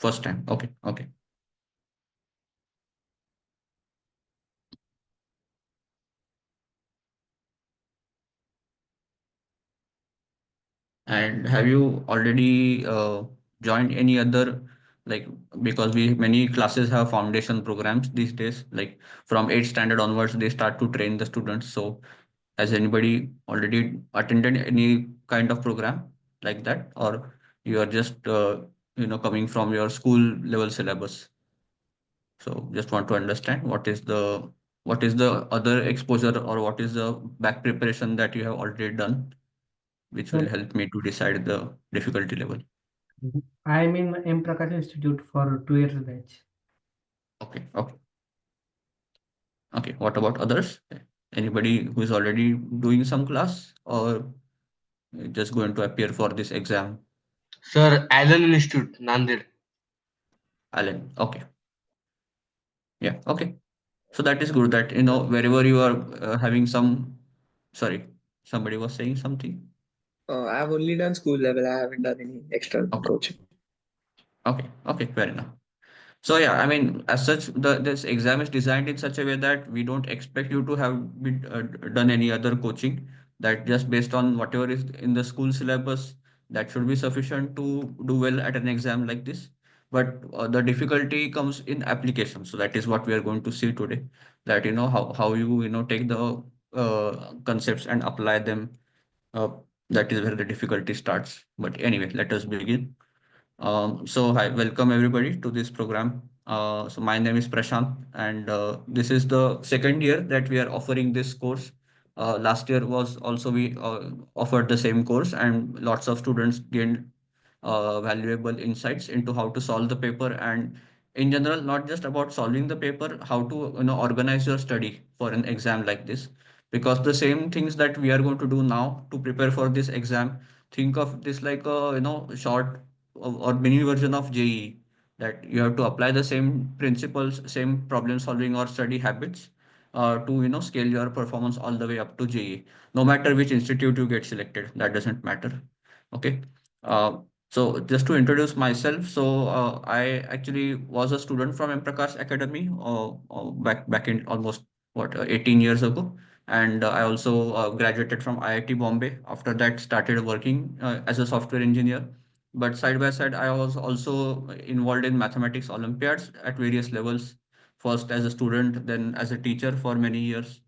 First time. Okay. Okay. And have you already joined any other, like, because we many classes have foundation programs these days, like from 8th standard onwards, they start to train the students. So has anybody already attended any kind of program like that, or you are just coming from your school level syllabus? So just want to understand what is the other exposure, or what is the back preparation that you have already done, which will And help me to decide the difficulty level. I'm in M Prakash Institute for 2 years batch. Okay, okay, okay. What about others? Anybody who is already doing some class, or just going to appear for this exam? Sir, Allen Institute, Nanded. Alan. Okay, yeah, okay. So that is good that wherever you are having some. Sorry, somebody was saying something. I've only done school level. I haven't done any extra Okay, coaching. okay, okay. Fair enough. So yeah, I mean, as such, this exam is designed in such a way that we don't expect you to have done any other coaching. That just based on whatever is in the school syllabus, that should be sufficient to do well at an exam like this. But the difficulty comes in application. So that is what we are going to see today. That how you take the concepts and apply them. Uh, that is where the difficulty starts. But anyway, let us begin. So hi, welcome everybody to this program. So my name is Prashant, and this is the second year that we are offering this course. Last year was also we offered the same course, and lots of students gained valuable insights into how to solve the paper, and in general, not just about solving the paper, how to organize your study for an exam like this. Because the same things that we are going to do now to prepare for this exam, think of this like a short or mini version of JEE, that you have to apply the same principles, same problem solving or study habits to scale your performance all the way up to JEE. No matter which institute you get selected, that doesn't matter. Okay. Uh, so just to introduce myself, so I actually was a student from M Prakash Academy back in almost 18 years ago, and I also graduated from IIT Bombay. After that, started working as a software engineer, but side by side, I was also involved in mathematics Olympiads at various levels, first as a student, then as a teacher for many years.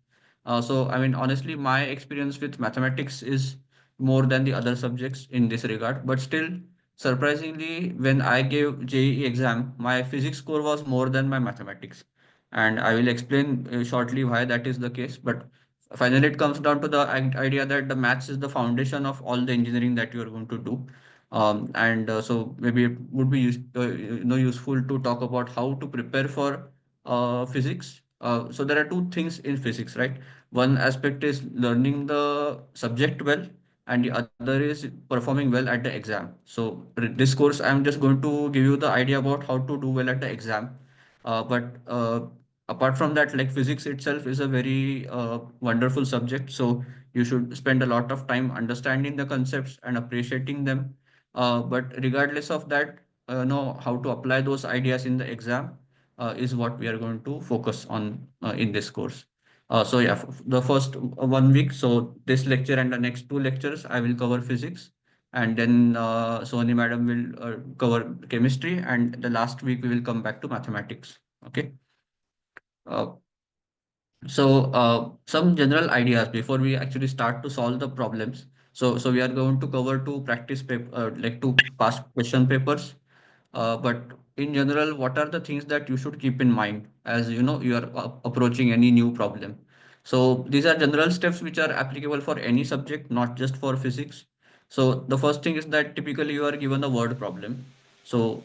So, I mean, honestly, my experience with mathematics is more than the other subjects in this regard. But still, surprisingly, when I gave JEE exam, my physics score was more than my mathematics. And I will explain shortly why that is the case. But finally, it comes down to the idea that the maths is the foundation of all the engineering that you are going to do. And so maybe it would be useful to talk about how to prepare for physics. So there are two things in physics, right? One aspect is learning the subject well, and the other is performing well at the exam. So this course, I'm just going to give you the idea about how to do well at the exam. But apart from that, like physics itself is a very wonderful subject. So you should spend a lot of time understanding the concepts and appreciating them. But regardless of that, know how to apply those ideas in the exam is what we are going to focus on in this course. So yeah, the first 1 week, so this lecture and the next two lectures, I will cover physics, and then Sohani madam will cover chemistry, and the last week we will come back to mathematics. Okay. Uh, some general ideas before we actually start to solve the problems. So we are going to cover two practice paper, like two past question papers. But in general, what are the things that you should keep in mind as you are approaching any new problem? So these are general steps which are applicable for any subject, not just for physics. So the first thing is that typically you are given a word problem. So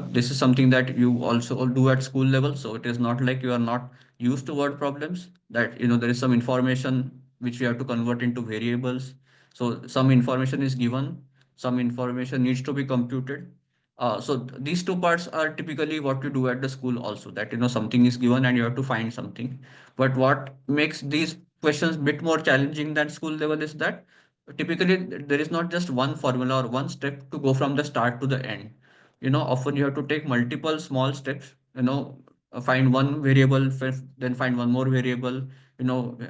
this is something that you also do at school level. So it is not like you are not used to word problems. That there is some information which we have to convert into variables. So some information is given, some information needs to be computed. So these two parts are typically what you do at the school also, that something is given and you have to find something. But what makes these questions bit more challenging than school level is that typically there is not just one formula or one step to go from the start to the end. often you have to take multiple small steps, find one variable, then find one more variable,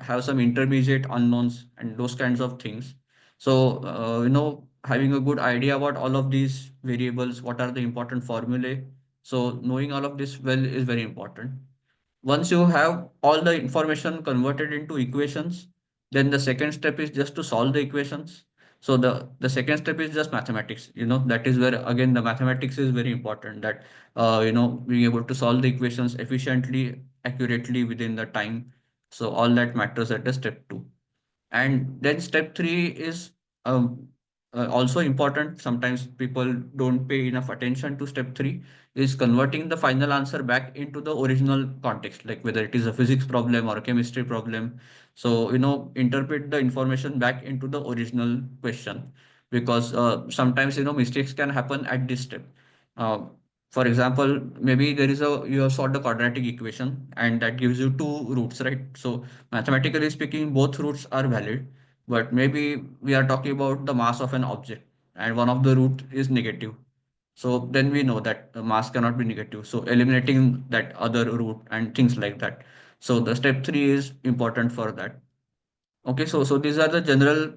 have some intermediate unknowns and those kinds of things. So, having a good idea about all of these variables, what are the important formulae. So knowing all of this well is very important. Once you have all the information converted into equations, then the second step is just to solve the equations. So the second step is just mathematics. That is where again the mathematics is very important. That being able to solve the equations efficiently, accurately within the time. So all that matters at the step two. And then step three is um, also important. Sometimes people don't pay enough attention to step three, is converting the final answer back into the original context, like whether it is a physics problem or a chemistry problem. So, interpret the information back into the original question, because sometimes, mistakes can happen at this step. Uh, for example, maybe you have solved a quadratic equation and that gives you two roots, right? So mathematically speaking, both routes are valid, but maybe we are talking about the mass of an object and one of the root is negative. So then we know that the mass cannot be negative. So eliminating that other root and things like that. So the step three is important for that. Okay, so these are the general,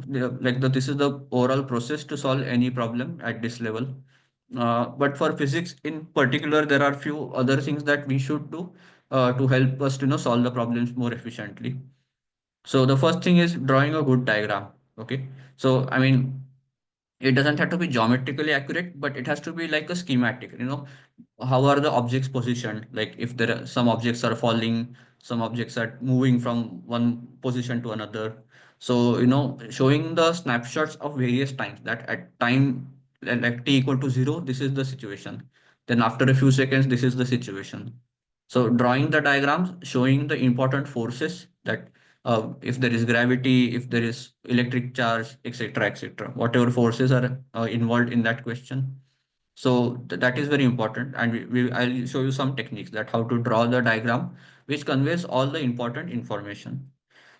this is the overall process to solve any problem at this level. But for physics in particular, there are few other things that we should do to help us to solve the problems more efficiently. So the first thing is drawing a good diagram. Okay, so I mean it doesn't have to be geometrically accurate, but it has to be like a schematic. How are the objects positioned? Like if there are some objects are falling, some objects are moving from one position to another. So, showing the snapshots of various times, that at time like t equal to 0, this is the situation. Then after a few seconds, this is the situation. So drawing the diagrams, showing the important forces, that if there is gravity, if there is electric charge, etc., etc., whatever forces are involved in that question. So that is very important, and I'll show you some techniques that how to draw the diagram, which conveys all the important information.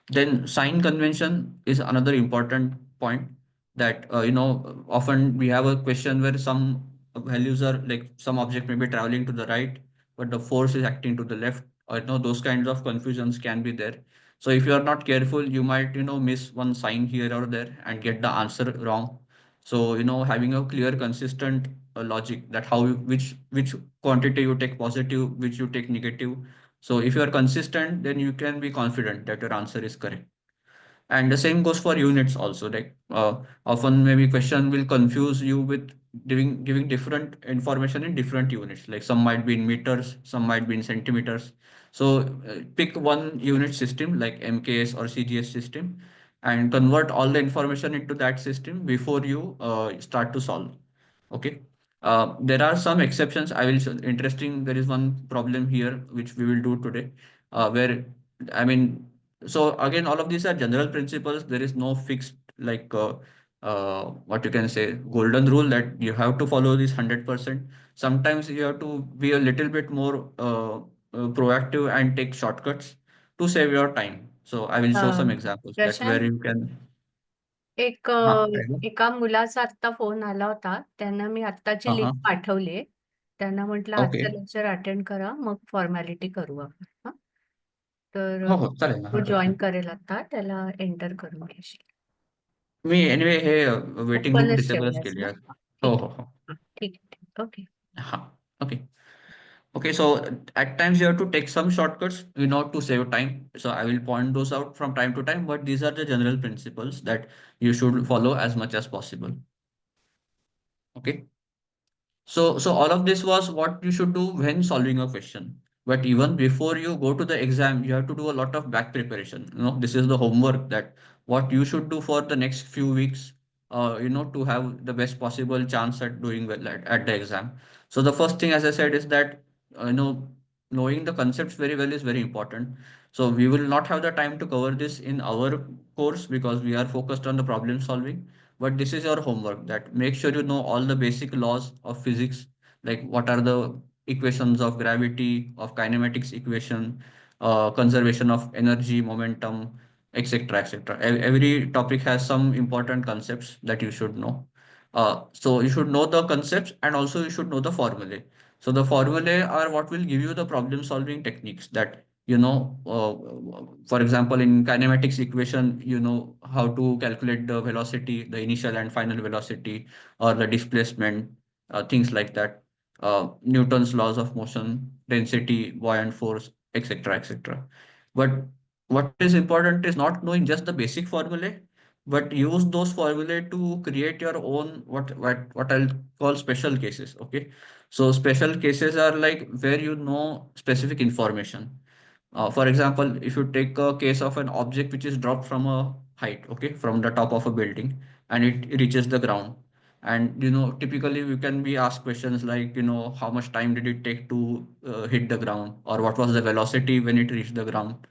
Then sign convention is another important point, that often we have a question where some values are like some object may be traveling to the right, but the force is acting to the left, or those kinds of confusions can be there. So if you are not careful, you might miss one sign here or there and get the answer wrong. So having a clear consistent logic, that how which quantity you take positive, which you take negative. So if you are consistent, then you can be confident that your answer is correct. And the same goes for units also. Like often maybe question will confuse you with giving different information in different units. Like some might be in meters, some might be in centimeters. So pick one unit system like MKS or CGS system and convert all the information into that system before you start to solve. Okay. There are some exceptions. I will show interesting. There is one problem here which we will do today, where I mean, so again, all of these are general principles. There is no fixed like what you can say golden rule that you have to follow this 100%. Sometimes you have to be a little bit more proactive and take shortcuts to save your time. So I will show some examples that where Prashant, you can. एक एका मुलाचा आत्ता phone आला होता. त्यांना मी आत्ताची Uh-huh. Link पाठवली. त्यांना म्हटलं आजचं ओके. लेक्चर अटेंड करा, मग फॉर्मॅलिटी करू आपण. हं. तर हो, हो. चालेल ना. तो हरकत जॉइन नाही. करेल आता. त्याला एंटर करून घेशील. मी एनिवे हे वेटिंग रूम ओपनच डिसेबलच ठेवलंयस केली ना? आहे. हो, ठीक हो, आहे. हो. हां, ठीक आहे. ठीक. ओके. हां. Okay. Okay, so at times you have to take some shortcuts, to save time. So I will point those out from time to time, but these are the general principles that you should follow as much as possible. Okay. So all of this was what you should do when solving a question. But even before you go to the exam, you have to do a lot of back preparation. This is the homework that what you should do for the next few weeks, to have the best possible chance at doing well at the exam. So the first thing, as I said, is that, knowing the concepts very well is very important. So we will not have the time to cover this in our course because we are focused on the problem solving, but this is your homework, that make sure you know all the basic laws of physics, like what are the equations of gravity, of kinematics equation, conservation of energy, momentum, etc., etc. Every topic has some important concepts that you should know. So you should know the concepts and also you should know the formulae. So the formulae are what will give you the problem solving techniques that, for example, in kinematics equation, you know how to calculate the velocity, the initial and final velocity, or the displacement, things like that. Newton's laws of motion, density, buoyant force, etc., etc. But what is important is not knowing just the basic formulae, but use those formulae to create your own what I'll call special cases. Okay, so special cases are like where you know specific information. For example, if you take a case of an object which is dropped from a height, okay, from the top of a building, and it reaches the ground, and typically we can be asked questions like, how much time did it take to hit the ground, or what was the velocity when it reached the ground.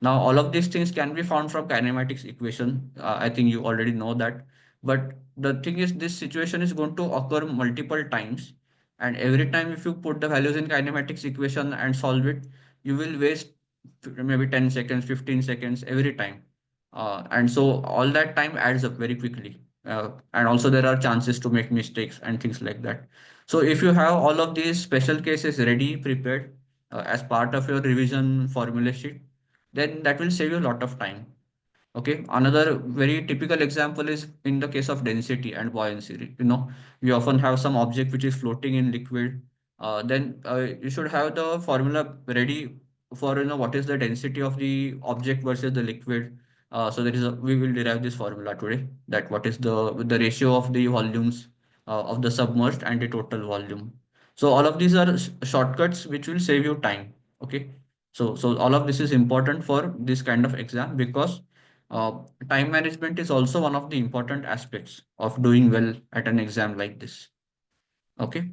Now, all of these things can be found from kinematics equation. I think you already know that. But the thing is, this situation is going to occur multiple times. And every time if you put the values in kinematics equation and solve it, you will waste maybe 10 seconds, 15 seconds every time. And so all that time adds up very quickly. And also there are chances to make mistakes and things like that. So if you have all of these special cases ready, prepared as part of your revision formula sheet, then that will save you a lot of time. Okay, another very typical example is in the case of density and buoyancy. We often have some object which is floating in liquid. Then you should have the formula ready for what is the density of the object versus the liquid. So we will derive this formula today. That what is the ratio of the volumes of the submerged and the total volume. So all of these are shortcuts which will save you time. Okay, so all of this is important for this kind of exam because uh, time management is also one of the important aspects of doing well at an exam like this. Okay.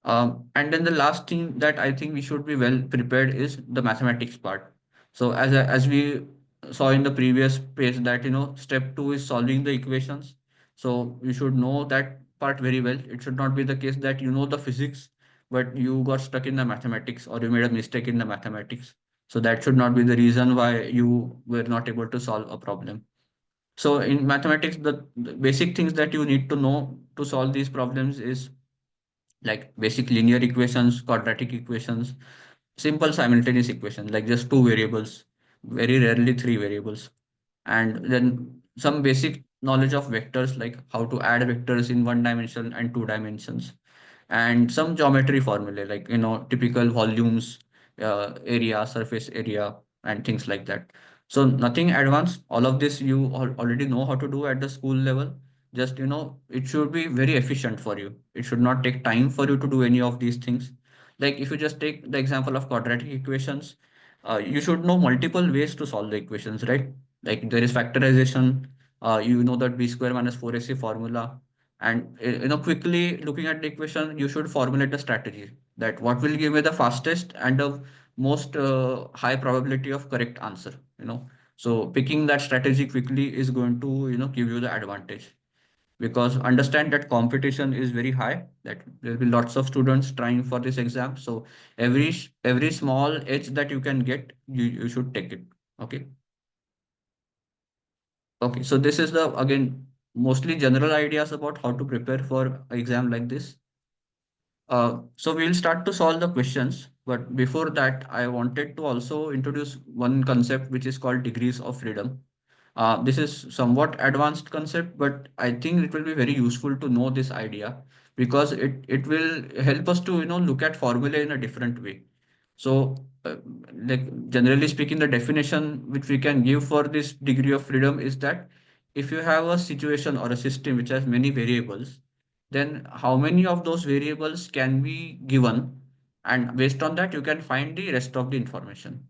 And then the last thing that I think we should be well prepared is the mathematics part. So as we saw in the previous page that step two is solving the equations. So you should know that part very well. It should not be the case that you know the physics, but you got stuck in the mathematics or you made a mistake in the mathematics. So that should not be the reason why you were not able to solve a problem. So in mathematics, the basic things that you need to know to solve these problems is like basic linear equations, quadratic equations, simple simultaneous equations, like just two variables, very rarely three variables, and then some basic knowledge of vectors, like how to add vectors in one dimension and two dimensions, and some geometry formulae, like typical volumes, area, surface area, and things like that. So nothing advanced. All of this you already know how to do at the school level. Just it should be very efficient for you. It should not take time for you to do any of these things. Like if you just take the example of quadratic equations, you should know multiple ways to solve the equations, right? Like there is factorization. You know that b square minus 4ac formula, and quickly looking at the equation, you should formulate a strategy that what will give me the fastest and the most high probability of correct answer. So picking that strategy quickly is going to give you the advantage, because understand that competition is very high, that there will be lots of students trying for this exam. So every small edge that you can get, you should take it. Okay. Okay, so this is the again mostly general ideas about how to prepare for exam like this. So we'll start to solve the questions, but before that, I wanted to also introduce one concept which is called degrees of freedom. This is somewhat advanced concept, but I think it will be very useful to know this idea because it will help us to look at formula in a different way. So, like generally speaking, the definition which we can give for this degree of freedom is that if you have a situation or a system which has many variables, then how many of those variables can be given, and based on that you can find the rest of the information.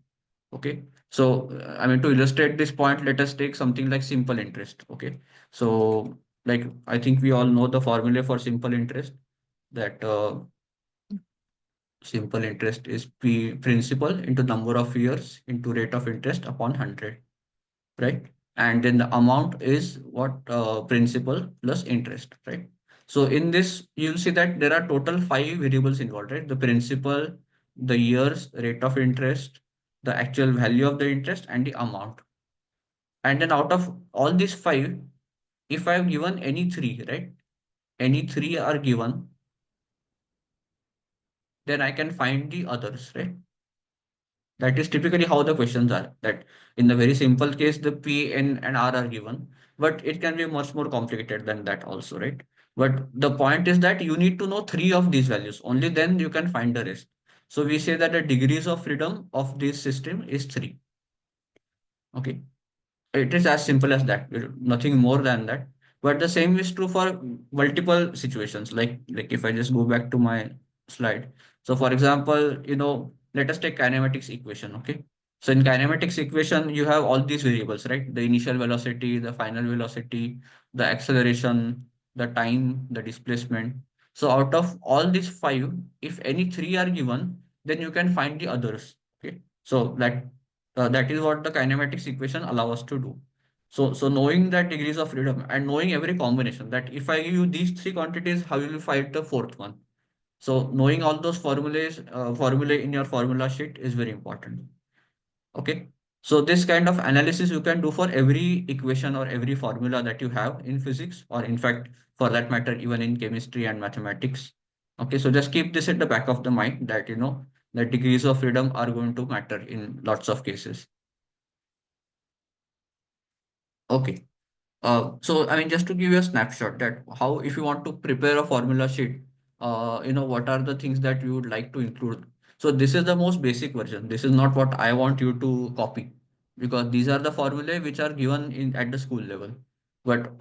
Okay, so I mean, to illustrate this point, let us take something like simple interest. Okay, so like I think we all know the formula for simple interest, that simple interest is p principal into number of years into rate of interest upon 100, right? And then the amount is what principal plus interest, right? So in this, you'll see that there are total five variables involved, right? The principal, the years, rate of interest, the actual value of the interest, and the amount. And then out of all these five, if I've given any three, right? any three are given, then I can find the others, right? That is typically how the questions are. That in the very simple case, the P, N, and R are given, but it can be much more complicated than that also, right? But the point is that you need to know three of these values. Only then you can find the rest. So we say that the degrees of freedom of this system is three. Okay. It is as simple as that, nothing more than that. But the same is true for multiple situations. Like if I just go back to my slide. So for example, let us take kinematics equation. Okay. So in kinematics equation, you have all these variables, right? The initial velocity, the final velocity, the acceleration, the time, the displacement. So out of all these five, if any three are given, then you can find the others. Okay. So that is what the kinematics equation allow us to do. So knowing that degrees of freedom and knowing every combination, that if I give you these three quantities, how will you find the fourth one? So knowing all those formulae in your formula sheet is very important. Okay. So this kind of analysis you can do for every equation or every formula that you have in physics, or in fact, for that matter, even in chemistry and mathematics. Okay. So just keep this at the back of the mind that, the degrees of freedom are going to matter in lots of cases. Okay. So I mean, just to give you a snapshot that how, if you want to prepare a formula sheet, what are the things that you would like to include. So this is the most basic version. This is not what I want you to copy, because these are the formulae which are given in at the school level. But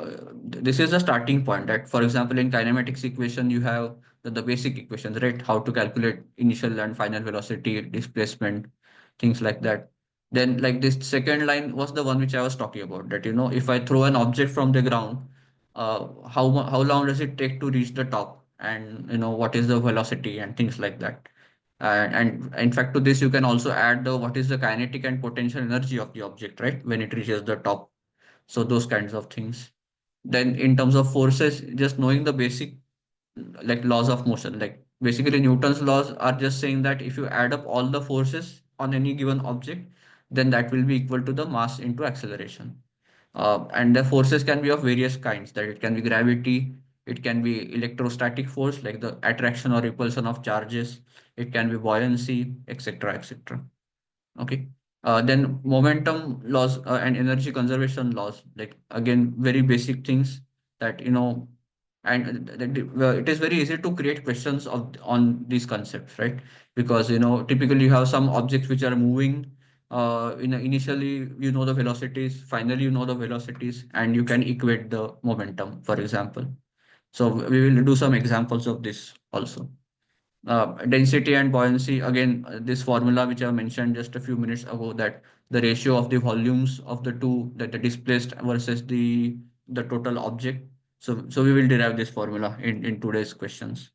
this is the starting point. That, for example, in kinematics equation, you have the basic equations, right? How to calculate initial and final velocity, displacement, things like that. Then, like, this second line was the one which I was talking about, that, if I throw an object from the ground, how long does it take to reach the top, and what is the velocity and things like that. And in fact, to this you can also add the what is the kinetic and potential energy of the object, right, when it reaches the top. So those kinds of things. Then in terms of forces, just knowing the basic, like, laws of motion, like basically Newton's laws are just saying that if you add up all the forces on any given object, then that will be equal to the mass into acceleration. And the forces can be of various kinds, that it can be gravity, it can be electrostatic force like the attraction or repulsion of charges, it can be buoyancy, etc., etc. Okay. Then momentum laws and energy conservation laws, like, again, very basic things that, and it is very easy to create questions on these concepts, right? Because, typically you have some objects which are moving. Initially, the velocities, finally, the velocities, and you can equate the momentum, for example. So we will do some examples of this also. Density and buoyancy, again, this formula which I mentioned just a few minutes ago, that the ratio of the volumes of the two, that the displaced versus the total object. So we will derive this formula in today's questions.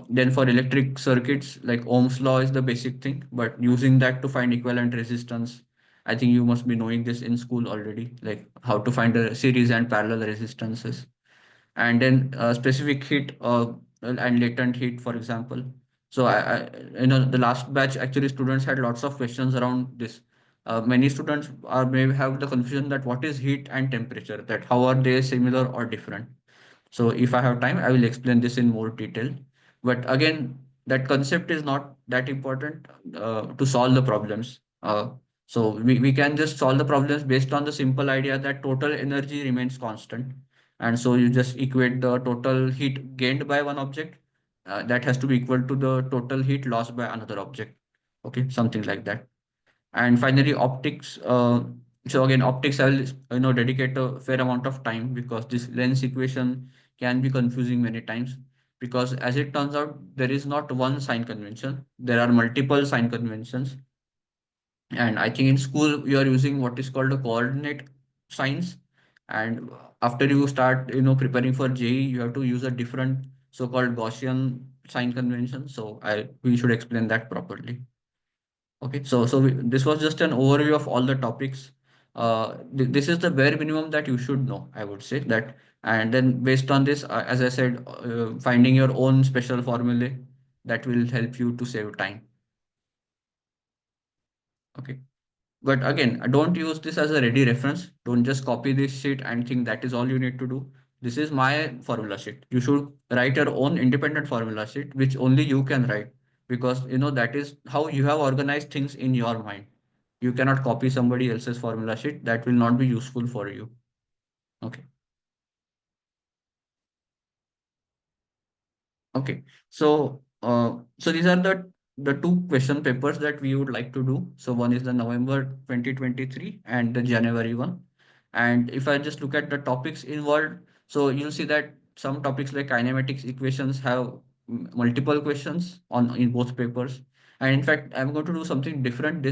Then for electric circuits, like Ohm's law is the basic thing, but using that to find equivalent resistance, I think you must be knowing this in school already, like how to find the series and parallel resistances. And then specific heat and latent heat, for example. So the last batch, actually, students had lots of questions around this. Many students may have the confusion that what is heat and temperature, that how are they similar or different. So if I have time, I will explain this in more detail. But again, that concept is not that important to solve the problems. So we can just solve the problems based on the simple idea that total energy remains constant. And so you just equate the total heat gained by one object, that has to be equal to the total heat lost by another object. Okay, something like that. And finally, optics. So again, optics, I will dedicate a fair amount of time, because this lens equation can be confusing many times. Because as it turns out, there is not one sign convention. There are multiple sign conventions. And I think in school you are using what is called a coordinate signs. And after you start, preparing for JEE, you have to use a different so-called Gaussian sign convention. So we should explain that properly. Okay, so this was just an overview of all the topics. This is the bare minimum that you should know, I would say that. And then based on this, as I said, finding your own special formulae, that will help you to save time. Okay. But again, don't use this as a ready reference. Don't just copy this sheet and think that is all you need to do. this is my formula sheet. You should write your own independent formula sheet, which only you can write, because that is how you have organized things in your mind. You cannot copy somebody else's formula sheet. That will not be useful for you. Okay. Okay. So these are the two question papers that we would like to do. So one is the November 2023 and the January one. And if I just look at the topics involved, so you'll see that some topics like kinematics equations have multiple questions on in both papers. And in fact, I'm going to do something different this